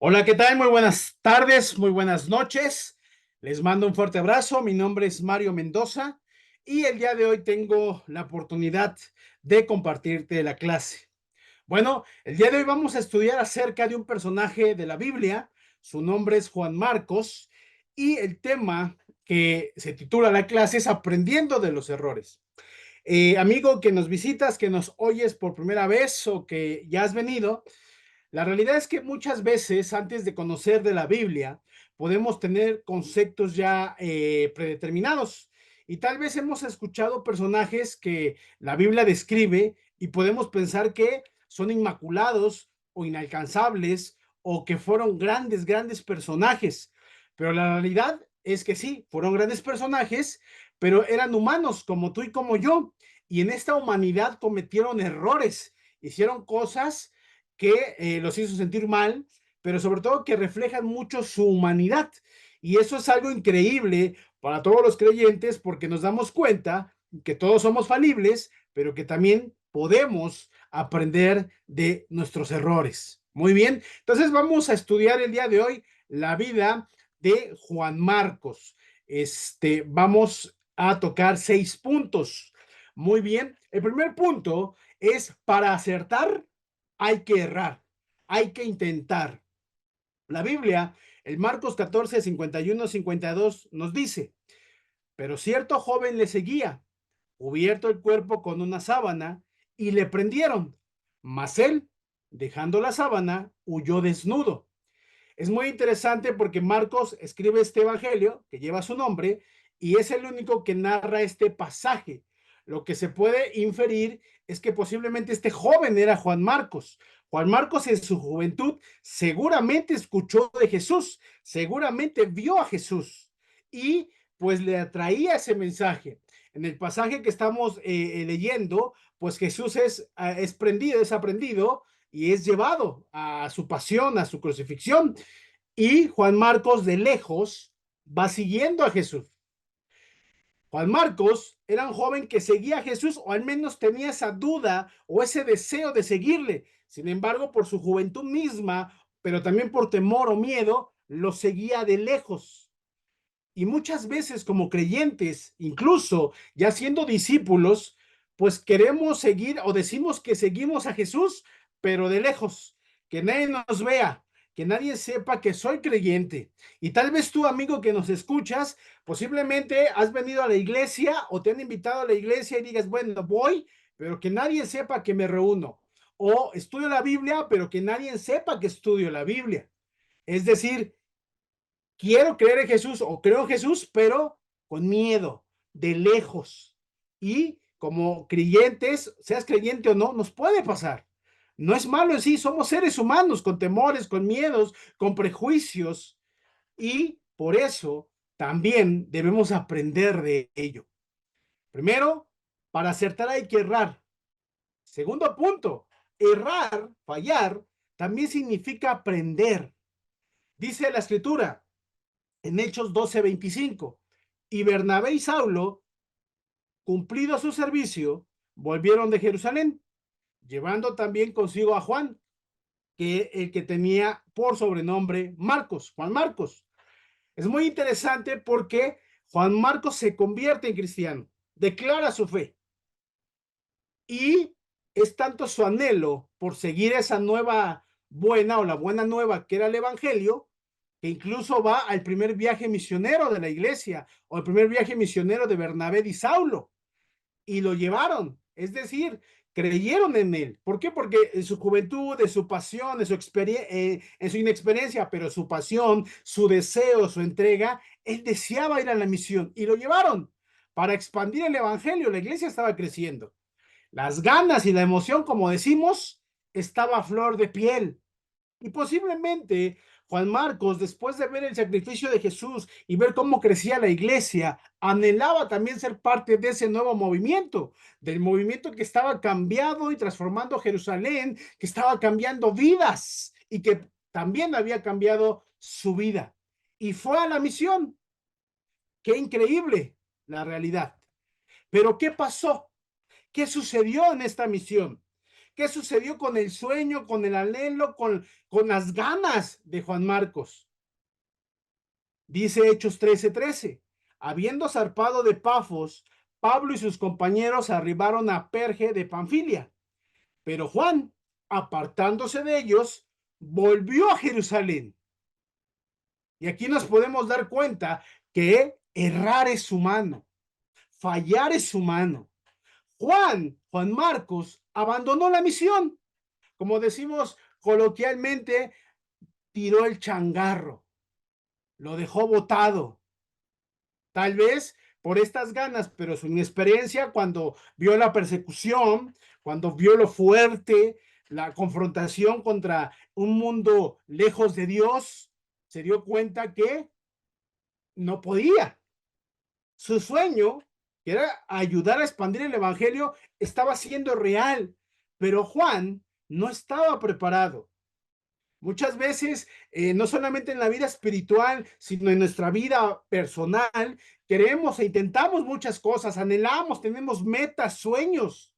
Hola, ¿qué tal? Muy buenas tardes, muy buenas noches. Les mando un fuerte abrazo. Mi nombre es Mario Mendoza y el día de hoy tengo la oportunidad de compartirte la clase. Bueno, el día de hoy vamos a estudiar acerca de un personaje de la Biblia. Su nombre es Juan Marcos y el tema que se titula la clase es Aprendiendo de los errores. Amigo que nos visitas, que nos oyes por primera vez o que ya has venido, la realidad es que muchas veces antes de conocer de la Biblia podemos tener conceptos ya predeterminados y tal vez hemos escuchado personajes que la Biblia describe y podemos pensar que son inmaculados o inalcanzables o que fueron grandes, grandes personajes. Pero la realidad es que sí, fueron grandes personajes, pero eran humanos como tú y como yo. Y en esta humanidad cometieron errores, hicieron cosas que los hizo sentir mal, pero sobre todo que reflejan mucho su humanidad. Y eso es algo increíble para todos los creyentes porque nos damos cuenta que todos somos falibles, pero que también podemos aprender de nuestros errores. Muy bien, entonces vamos a estudiar el día de hoy la vida de Juan Marcos. Vamos a tocar 6 puntos. Muy bien, el primer punto es para acertar hay que errar, hay que intentar. La Biblia, el Marcos 14, 51, 52 nos dice, pero cierto joven le seguía, cubierto el cuerpo con una sábana, y le prendieron, mas él, dejando la sábana, huyó desnudo. Es muy interesante porque Marcos escribe este evangelio que lleva su nombre y es el único que narra este pasaje. Lo que se puede inferir es que posiblemente este joven era Juan Marcos. Juan Marcos en su juventud seguramente escuchó de Jesús, seguramente vio a Jesús y pues le atraía ese mensaje. En el pasaje que estamos leyendo, pues Jesús es prendido, es aprendido y es llevado a su pasión, a su crucifixión. Y Juan Marcos de lejos va siguiendo a Jesús. Juan Marcos era un joven que seguía a Jesús o al menos tenía esa duda o ese deseo de seguirle. Sin embargo, por su juventud misma, pero también por temor o miedo, lo seguía de lejos. Y muchas veces como creyentes, incluso ya siendo discípulos, pues queremos seguir o decimos que seguimos a Jesús, pero de lejos, que nadie nos vea, que nadie sepa que soy creyente. Y tal vez tú, amigo que nos escuchas, posiblemente has venido a la iglesia o te han invitado a la iglesia y digas, bueno, voy, pero que nadie sepa que me reúno. O estudio la Biblia, pero que nadie sepa que estudio la Biblia. Es decir, quiero creer en Jesús o creo en Jesús, pero con miedo, de lejos. Y como creyentes, seas creyente o no, nos puede pasar. No es malo en sí, somos seres humanos con temores, con miedos, con prejuicios y por eso también debemos aprender de ello. Primero, para acertar hay que errar. Segundo punto, errar, fallar, también significa aprender. Dice la escritura, en Hechos 12:25. Y Bernabé y Saulo, cumplido su servicio, volvieron de Jerusalén, llevando también consigo a Juan, que el que tenía por sobrenombre Marcos, Juan Marcos. Es muy interesante porque Juan Marcos se convierte en cristiano, declara su fe y es tanto su anhelo por seguir esa nueva buena o la buena nueva que era el evangelio, que incluso va al primer viaje misionero de la iglesia o el primer viaje misionero de Bernabé y Saulo y lo llevaron, es decir, creyeron en él. ¿Por qué? Porque en su juventud, en su pasión, en su inexperiencia, pero su pasión, su deseo, su entrega, él deseaba ir a la misión y lo llevaron para expandir el evangelio. La iglesia estaba creciendo. Las ganas y la emoción, como decimos, estaba a flor de piel. Y posiblemente Juan Marcos, después de ver el sacrificio de Jesús y ver cómo crecía la iglesia, anhelaba también ser parte de ese nuevo movimiento, del movimiento que estaba cambiando y transformando Jerusalén, que estaba cambiando vidas y que también había cambiado su vida. Y fue a la misión. Qué increíble la realidad. Pero ¿qué pasó? ¿Qué sucedió en esta misión? ¿Qué sucedió con el sueño, con el anhelo, con las ganas de Juan Marcos? Dice Hechos 13:13. Habiendo zarpado de Pafos, Pablo y sus compañeros arribaron a Perge de Panfilia. Pero Juan, apartándose de ellos, volvió a Jerusalén. Y aquí nos podemos dar cuenta que errar es humano, fallar es humano. Juan Marcos, abandonó la misión. Como decimos coloquialmente, tiró el changarro, lo dejó botado. Tal vez por estas ganas, pero su inexperiencia cuando vio la persecución, cuando vio lo fuerte, la confrontación contra un mundo lejos de Dios, se dio cuenta que no podía. Su sueño, que era ayudar a expandir el evangelio, estaba siendo real, pero Juan no estaba preparado. Muchas veces, no solamente en la vida espiritual, sino en nuestra vida personal, queremos e intentamos muchas cosas, anhelamos, tenemos metas, sueños,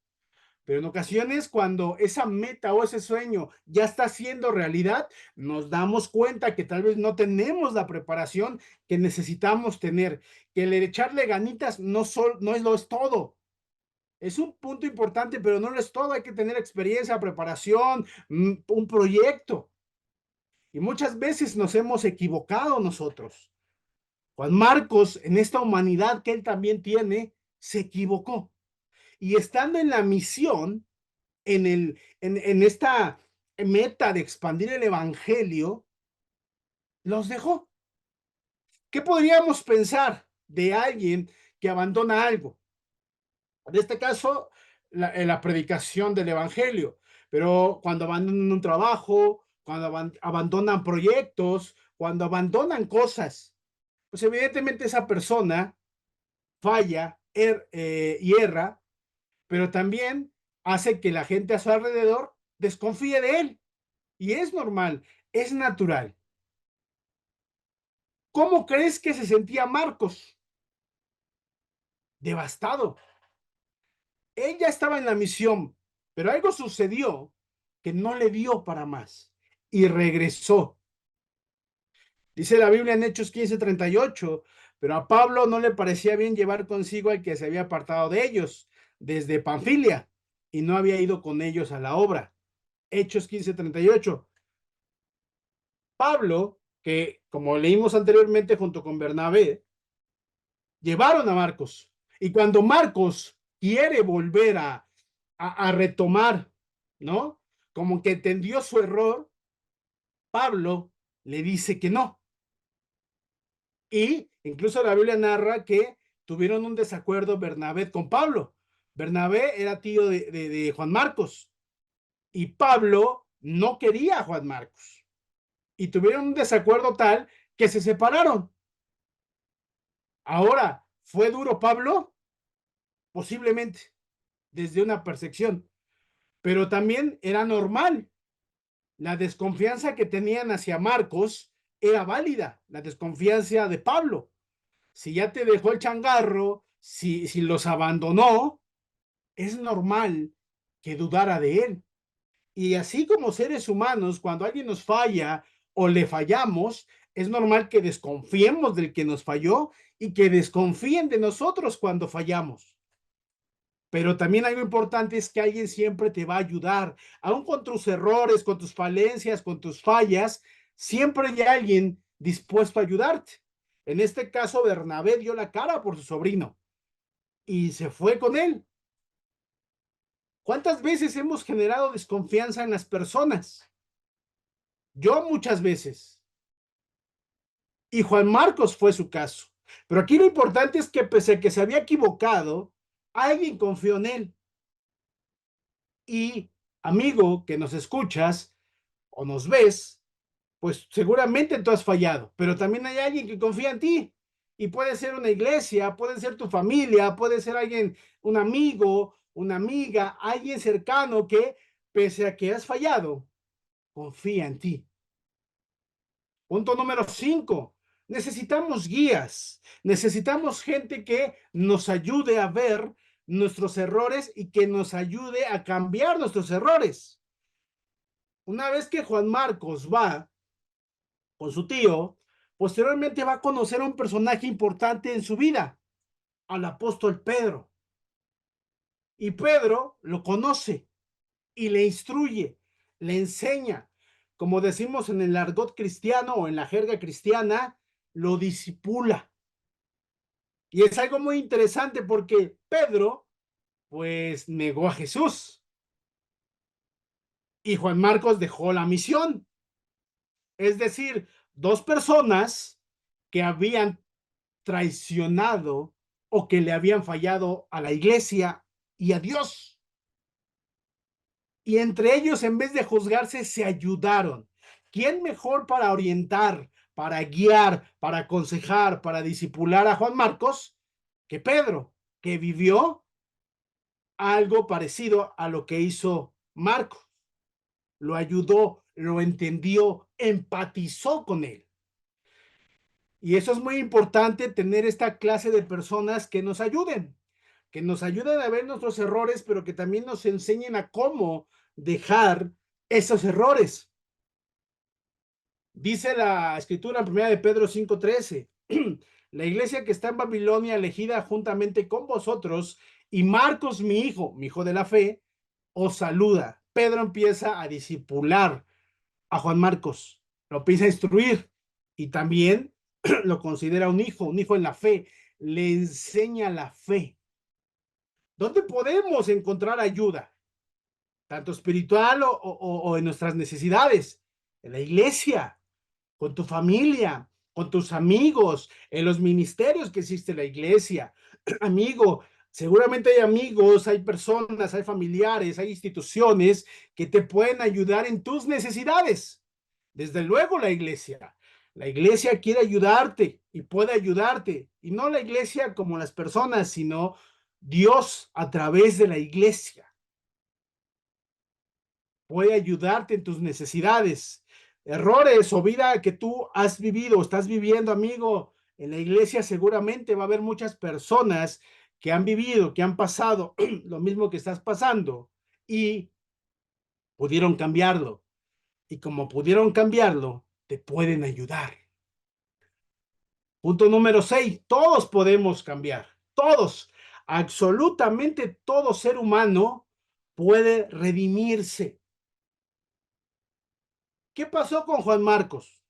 pero en ocasiones cuando esa meta o ese sueño ya está siendo realidad, nos damos cuenta que tal vez no tenemos la preparación que necesitamos tener, que el echarle ganitas no es lo es todo. Es un punto importante, pero no lo es todo. Hay que tener experiencia, preparación, un proyecto. Y muchas veces nos hemos equivocado nosotros. Juan Marcos, en esta humanidad que él también tiene, se equivocó. Y estando en la misión, en esta meta de expandir el evangelio, los dejó. ¿Qué podríamos pensar de alguien que abandona algo? En este caso, la predicación del evangelio. Pero cuando abandonan un trabajo, cuando abandonan proyectos, cuando abandonan cosas, pues evidentemente esa persona falla, y erra, pero también hace que la gente a su alrededor desconfíe de él. Y es normal, es natural. ¿Cómo crees que se sentía Marcos? Devastado. Él ya estaba en la misión, pero algo sucedió que no le dio para más y regresó. Dice la Biblia en Hechos 15:38, pero a Pablo no le parecía bien llevar consigo al que se había apartado de ellos desde Panfilia y no había ido con ellos a la obra. Hechos 15:38. Pablo, que como leímos anteriormente junto con Bernabé, llevaron a Marcos. Y cuando Marcos quiere volver a retomar, ¿no? Como que entendió su error, Pablo le dice que no. Y incluso la Biblia narra que tuvieron un desacuerdo Bernabé con Pablo. Bernabé era tío de Juan Marcos y Pablo no quería a Juan Marcos. Y tuvieron un desacuerdo tal que se separaron. Ahora, ¿fue duro Pablo? Posiblemente, desde una percepción, pero también era normal. La desconfianza que tenían hacia Marcos era válida, la desconfianza de Pablo. Si ya te dejó el changarro, si los abandonó, es normal que dudara de él. Y así como seres humanos, cuando alguien nos falla o le fallamos, es normal que desconfiemos del que nos falló y que desconfíen de nosotros cuando fallamos. Pero también algo importante es que alguien siempre te va a ayudar, aun con tus errores, con tus falencias, con tus fallas, siempre hay alguien dispuesto a ayudarte. En este caso, Bernabé dio la cara por su sobrino y se fue con él. ¿Cuántas veces hemos generado desconfianza en las personas? Yo muchas veces. Y Juan Marcos fue su caso. Pero aquí lo importante es que pese a que se había equivocado, alguien confió en él. Y amigo que nos escuchas o nos ves, pues seguramente tú has fallado, pero también hay alguien que confía en ti. Y puede ser una iglesia, puede ser tu familia, puede ser alguien, un amigo, una amiga, alguien cercano que, pese a que has fallado, confía en ti. Punto número 5. Necesitamos guías, necesitamos gente que nos ayude a ver nuestros errores y que nos ayude a cambiar nuestros errores. Una vez que Juan Marcos va con su tío, posteriormente va a conocer a un personaje importante en su vida, al apóstol Pedro. Y Pedro lo conoce y le instruye, le enseña. Como decimos en el argot cristiano o en la jerga cristiana, lo disipula. Y es algo muy interesante porque Pedro, pues, negó a Jesús y Juan Marcos dejó la misión. Es decir, dos personas que habían traicionado o que le habían fallado a la iglesia y a Dios. Y entre ellos, en vez de juzgarse, se ayudaron. ¿Quién mejor para orientar, para guiar, para aconsejar, para discipular a Juan Marcos que Pedro, que vivió algo parecido a lo que hizo Marcos? Lo ayudó, lo entendió, empatizó con él. Y eso es muy importante, tener esta clase de personas que nos ayuden a ver nuestros errores, pero que también nos enseñen a cómo dejar esos errores. Dice la escritura en 1 de Pedro 5:13, la iglesia que está en Babilonia, elegida juntamente con vosotros, y Marcos, mi hijo de la fe, os saluda. Pedro empieza a discipular a Juan Marcos, lo empieza a instruir y también lo considera un hijo en la fe, le enseña la fe. ¿Dónde podemos encontrar ayuda? Tanto espiritual o en nuestras necesidades. En la iglesia, con tu familia, con tus amigos, en los ministerios que existe la iglesia. Amigo, seguramente hay amigos, hay personas, hay familiares, hay instituciones que te pueden ayudar en tus necesidades. Desde luego la iglesia. La iglesia quiere ayudarte y puede ayudarte. Y no la iglesia como las personas, sino Dios a través de la iglesia puede ayudarte en tus necesidades, errores o vida que tú has vivido o estás viviendo, amigo. En la iglesia seguramente va a haber muchas personas que han vivido, que han pasado lo mismo que estás pasando y pudieron cambiarlo. Y como pudieron cambiarlo, te pueden ayudar. Punto número 6, todos podemos cambiar, todos, absolutamente todo ser humano puede redimirse. ¿Qué pasó con Juan Marcos?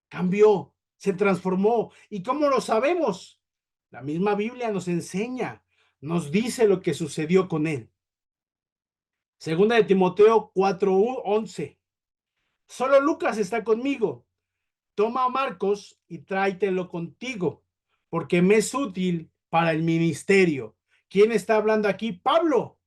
Cambió, se transformó. ¿Y cómo lo sabemos? La misma Biblia nos enseña, nos dice lo que sucedió con él. Segunda de Timoteo 4:11. Solo Lucas está conmigo. Toma a Marcos y tráetelo contigo, porque me es útil para el ministerio. ¿Quién está hablando aquí? Pablo.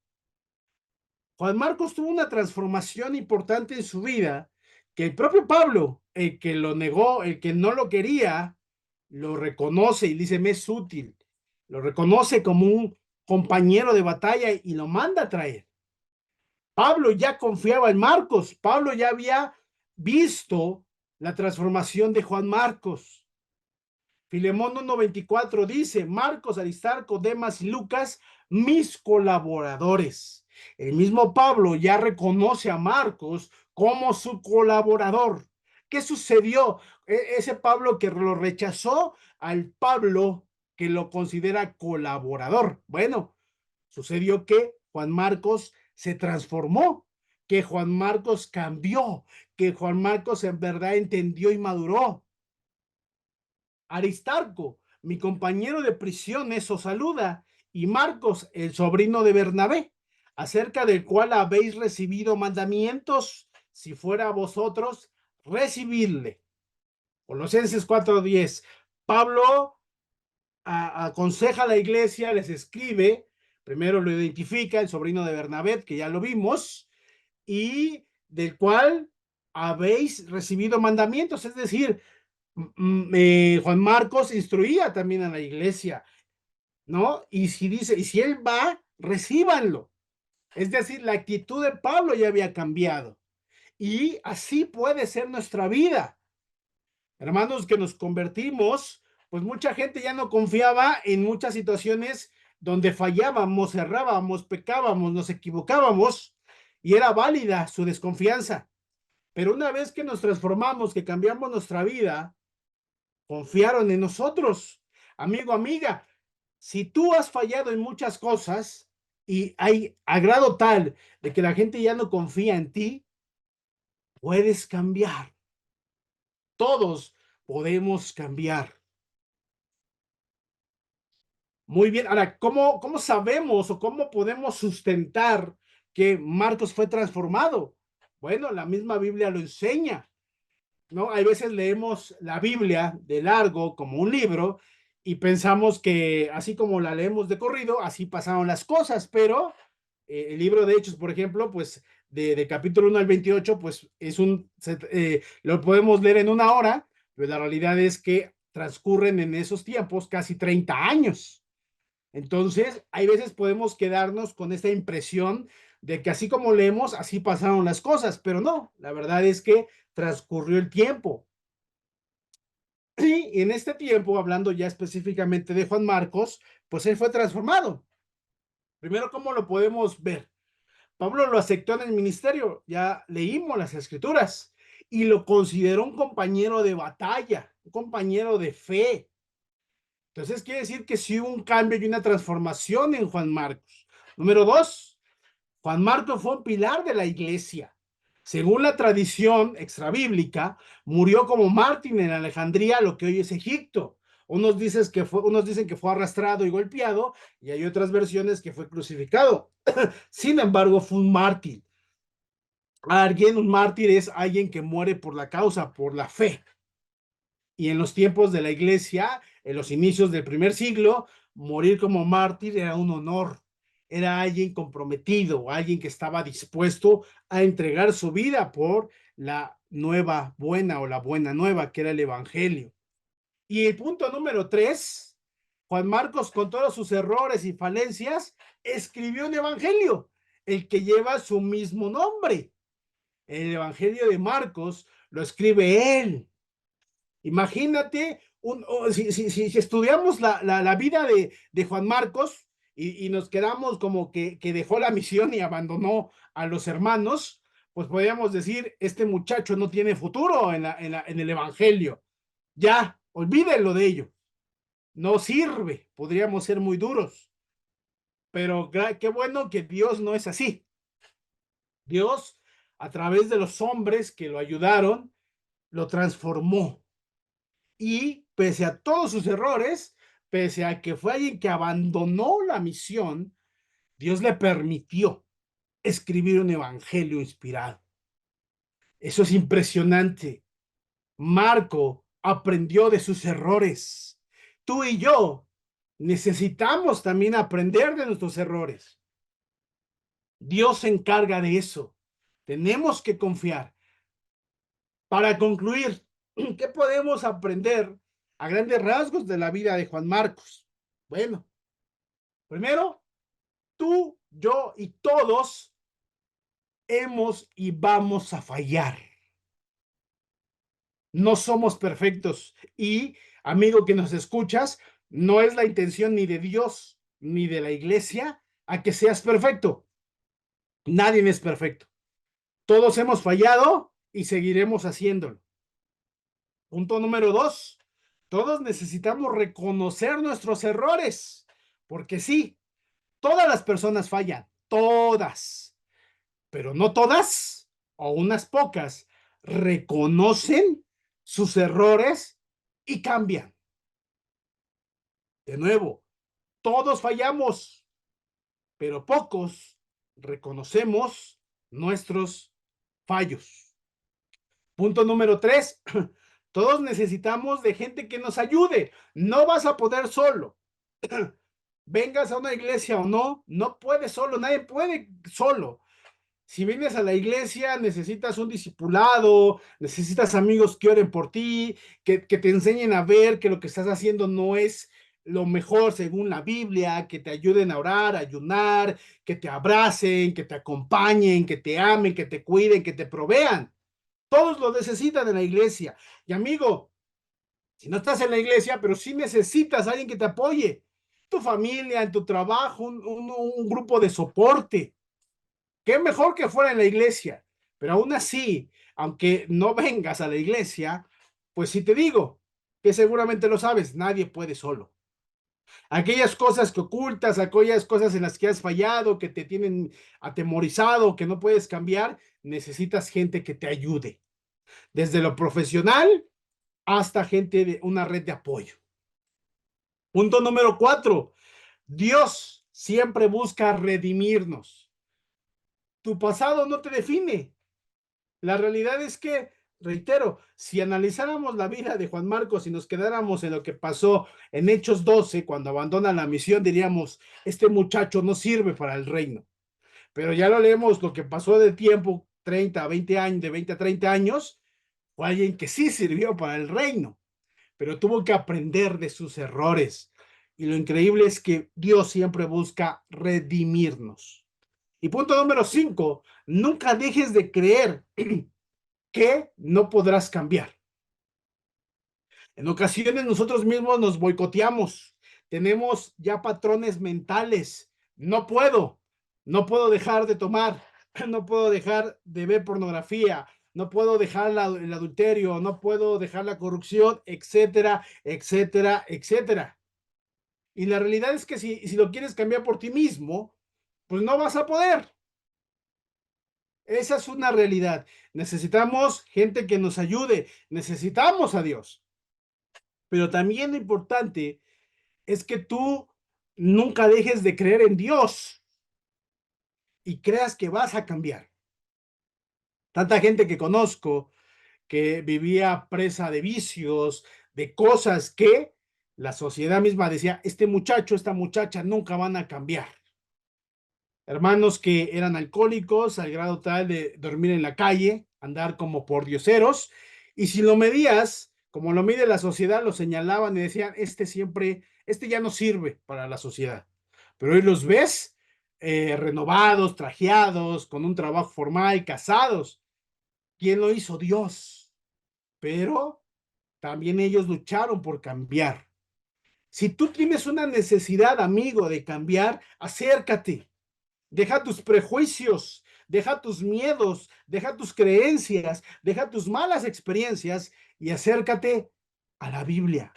Juan Marcos tuvo una transformación importante en su vida, que el propio Pablo, el que lo negó, el que no lo quería, lo reconoce y dice, me es útil. Lo reconoce como un compañero de batalla y lo manda a traer. Pablo ya confiaba en Marcos. Pablo ya había visto la transformación de Juan Marcos. Filemón 1:24 dice, Marcos, Aristarco, Demas y Lucas, mis colaboradores. El mismo Pablo ya reconoce a Marcos como su colaborador. ¿Qué sucedió? Ese Pablo que lo rechazó al Pablo que lo considera colaborador. Bueno, sucedió que Juan Marcos se transformó, que Juan Marcos cambió, que Juan Marcos en verdad entendió y maduró. Aristarco, mi compañero de prisión, eso saluda, y Marcos, el sobrino de Bernabé, acerca del cual habéis recibido mandamientos, si fuera a vosotros, recibidle. Colosenses 4:10. Pablo aconseja a la iglesia, les escribe, primero lo identifica, el sobrino de Bernabé, que ya lo vimos, y del cual habéis recibido mandamientos, es decir, Juan Marcos instruía también a la iglesia, ¿no? Y si dice, y si él va, recíbanlo. Es decir, la actitud de Pablo ya había cambiado. Y así puede ser nuestra vida. Hermanos, que nos convertimos, pues mucha gente ya no confiaba en muchas situaciones donde fallábamos, errábamos, pecábamos, nos equivocábamos y era válida su desconfianza. Pero una vez que nos transformamos, que cambiamos nuestra vida, confiaron en nosotros. Amigo, amiga, si tú has fallado en muchas cosas y hay a grado tal de que la gente ya no confía en ti, puedes cambiar. Todos podemos cambiar. Muy bien. Ahora, ¿cómo sabemos o cómo podemos sustentar que Marcos fue transformado? Bueno, la misma Biblia lo enseña, ¿no? Hay veces leemos la Biblia de largo como un libro y pensamos que así como la leemos de corrido, así pasaron las cosas, pero el libro de Hechos, por ejemplo, pues de capítulo 1 al 28, pues lo podemos leer en una hora, pero la realidad es que transcurren en esos tiempos casi 30 años. Entonces, hay veces podemos quedarnos con esta impresión de que así como leemos, así pasaron las cosas, pero no, la verdad es que transcurrió el tiempo. Y en este tiempo, hablando ya específicamente de Juan Marcos, pues él fue transformado. Primero, ¿cómo lo podemos ver? Pablo lo aceptó en el ministerio, ya leímos las escrituras, y lo consideró un compañero de batalla, un compañero de fe. Entonces quiere decir que sí hubo un cambio y una transformación en Juan Marcos. Número dos, Juan Marcos fue un pilar de la iglesia. Según la tradición extrabíblica, murió como mártir en Alejandría, lo que hoy es Egipto. Unos dicen que fue arrastrado y golpeado, y hay otras versiones que fue crucificado. Sin embargo, fue un mártir. Un mártir es alguien que muere por la causa, por la fe. Y en los tiempos de la iglesia, en los inicios del primer siglo, morir como mártir era un honor. Era alguien comprometido, alguien que estaba dispuesto a entregar su vida por la nueva buena o la buena nueva, que era el evangelio. Y el punto número tres, Juan Marcos, con todos sus errores y falencias, escribió un evangelio, el que lleva su mismo nombre. El evangelio de Marcos lo escribe él. Imagínate, si estudiamos la vida de Juan Marcos y nos quedamos como que dejó la misión y abandonó a los hermanos, pues podríamos decir, este muchacho no tiene futuro en el Evangelio. Ya, olvídenlo de ello. No sirve, podríamos ser muy duros. Pero qué bueno que Dios no es así. Dios, a través de los hombres que lo ayudaron, lo transformó. Y pese a todos sus errores, pese a que fue alguien que abandonó la misión, Dios le permitió escribir un evangelio inspirado. Eso es impresionante. Marco aprendió de sus errores. Tú y yo necesitamos también aprender de nuestros errores. Dios se encarga de eso. Tenemos que confiar. Para concluir, ¿qué podemos aprender a grandes rasgos de la vida de Juan Marcos? Bueno, primero, tú, yo y todos hemos y vamos a fallar. No somos perfectos y, amigo que nos escuchas, no es la intención ni de Dios ni de la iglesia a que seas perfecto. Nadie es perfecto. Todos hemos fallado y seguiremos haciéndolo. Punto número dos, todos necesitamos reconocer nuestros errores, porque sí, todas las personas fallan, todas, pero no todas, o unas pocas, reconocen sus errores y cambian. De nuevo, todos fallamos, pero pocos reconocemos nuestros fallos. Punto número tres, todos necesitamos de gente que nos ayude. No vas a poder solo. Vengas a una iglesia o no, no puedes solo, nadie puede solo. Si vienes a la iglesia, necesitas un discipulado, necesitas amigos que oren por ti, que te enseñen a ver que lo que estás haciendo no es lo mejor según la Biblia, que te ayuden a orar, a ayunar, que te abracen, que te acompañen, que te amen, que te cuiden, que te provean. Todos lo necesitan en la iglesia. Y amigo, si no estás en la iglesia, pero sí necesitas a alguien que te apoye, tu familia, en tu trabajo, un grupo de soporte. Qué mejor que fuera en la iglesia, pero aún así, aunque no vengas a la iglesia, pues sí te digo, que seguramente lo sabes, nadie puede solo. Aquellas cosas que ocultas, aquellas cosas en las que has fallado, que te tienen atemorizado, que no puedes cambiar, necesitas gente que te ayude, desde lo profesional hasta gente de una red de apoyo. Punto número 4. Dios siempre busca redimirnos. Tu pasado no te define. La realidad es que, reitero, si analizáramos la vida de Juan Marcos y nos quedáramos en lo que pasó en Hechos 12, cuando abandona la misión, diríamos, este muchacho no sirve para el reino. Pero ya lo leemos, lo que pasó de tiempo, 30 a 20 años, de 20 a 30 años, fue alguien que sí sirvió para el reino, pero tuvo que aprender de sus errores. Y lo increíble es que Dios siempre busca redimirnos. Y punto número 5, nunca dejes de creer que no podrás cambiar. En ocasiones nosotros mismos nos boicoteamos, tenemos ya patrones mentales. No puedo dejar de tomar, no puedo dejar de ver pornografía, no puedo dejar el adulterio, no puedo dejar la corrupción, etcétera, etcétera, etcétera. Y la realidad es que si lo quieres cambiar por ti mismo, pues no vas a poder. Esa es una realidad. Necesitamos gente que nos ayude, necesitamos a Dios. Pero también lo importante es que tú nunca dejes de creer en Dios y creas que vas a cambiar. Tanta gente que conozco que vivía presa de vicios, de cosas que la sociedad misma decía, este muchacho, esta muchacha nunca van a cambiar. Hermanos que eran alcohólicos al grado tal de dormir en la calle, andar como pordioseros, y si lo medías, como lo mide la sociedad, lo señalaban y decían, este ya no sirve para la sociedad. Pero hoy los ves renovados, trajeados, con un trabajo formal, casados. ¿Quién lo hizo? Dios. Pero también ellos lucharon por cambiar. Si tú tienes una necesidad, amigo, de cambiar, acércate. Deja tus prejuicios, deja tus miedos, deja tus creencias, deja tus malas experiencias y acércate a la Biblia.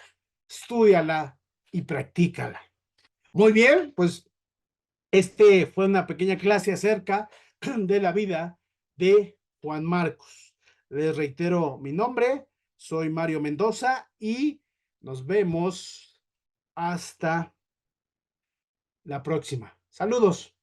Estúdiala y practícala. Muy bien, pues fue una pequeña clase acerca de la vida de Juan Marcos. Les reitero mi nombre, soy Mario Mendoza y nos vemos hasta la próxima. Saludos.